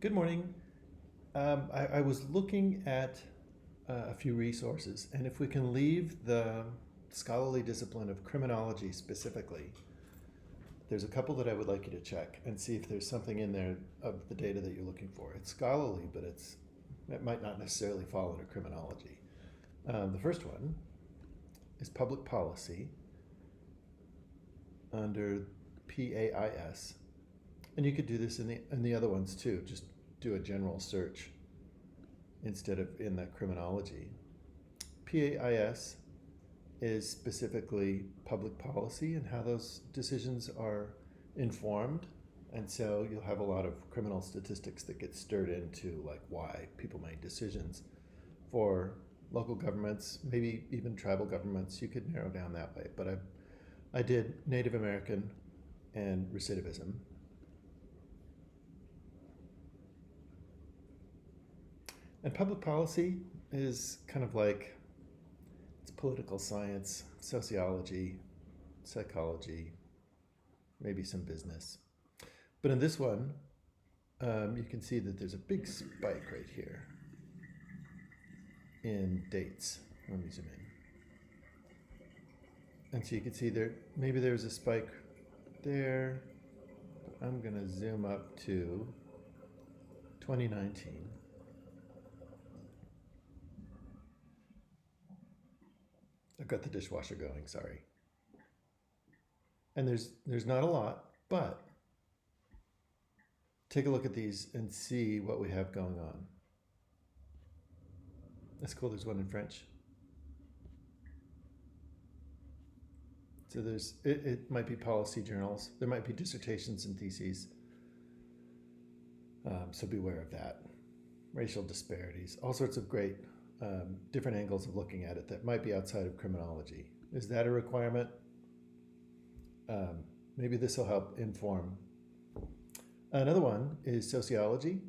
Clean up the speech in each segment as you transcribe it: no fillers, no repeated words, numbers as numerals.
Good morning. I was looking at a few resources, and if we can leave the scholarly discipline of criminology specifically, there's a couple that I would like you to check and see if there's something in there of the data that you're looking for. It's scholarly, but it might not necessarily fall under criminology. The first one is public policy under PAIS, and you could do this in the other ones too. Just do a general search instead of in the criminology. PAIS is specifically public policy and how those decisions are informed. And so you'll have a lot of criminal statistics that get stirred into like why people make decisions for local governments, maybe even tribal governments. You could narrow down that way. But I did Native American and recidivism. And public policy is kind of like it's political science, sociology, psychology, maybe some business. But in this one, you can see that there's a big spike right here in dates. Let me zoom in. And so you can see there, maybe there's a spike there. But I'm going to zoom up to 2019. I've got the dishwasher going, sorry. And there's not a lot, but take a look at these and see what we have going on. That's cool, there's one in French. So it might be policy journals, there might be dissertations and theses. So beware of that. Racial disparities, all sorts of great different angles of looking at it that might be outside of criminology. Is that a requirement? Maybe this will help inform. Another one is sociology.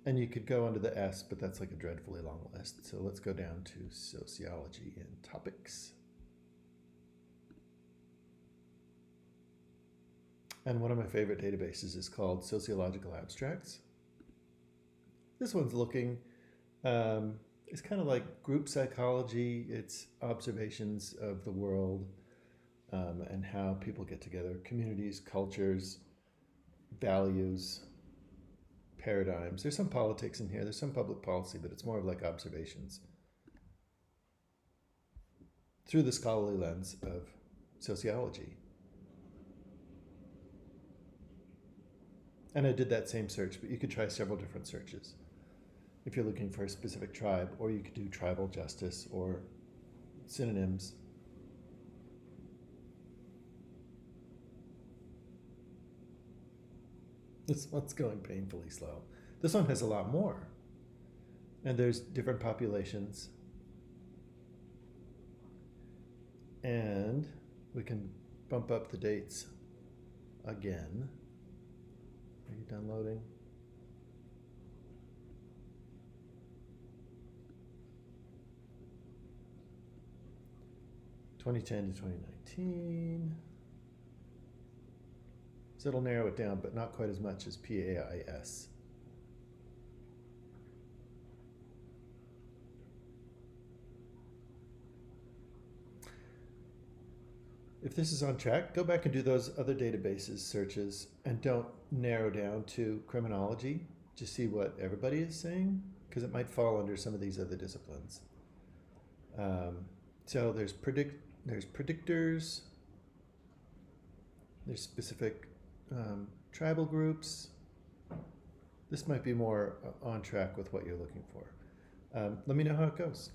And you could go under the S, but that's like a dreadfully long list. So let's go down to sociology and topics. And one of my favorite databases is called Sociological Abstracts. This one's looking, it's kind of like group psychology. It's observations of the world and how people get together, communities, cultures, values, paradigms. There's some politics in here. There's some public policy, but it's more of like observations through the scholarly lens of sociology. And I did that same search, but you could try several different searches if you're looking for a specific tribe, or you could do tribal justice or synonyms. This one's going painfully slow. This one has a lot more. And there's different populations. And we can bump up the dates again. Are you downloading? (2010 to 2019). So it'll narrow it down, but not quite as much as PAIS. If this is on track, go back and do those other databases searches and don't narrow down to criminology. Just see what everybody is saying, because it might fall under some of these other disciplines. So there's predictors, there's specific tribal groups. This might be more on track with what you're looking for. Let me know how it goes.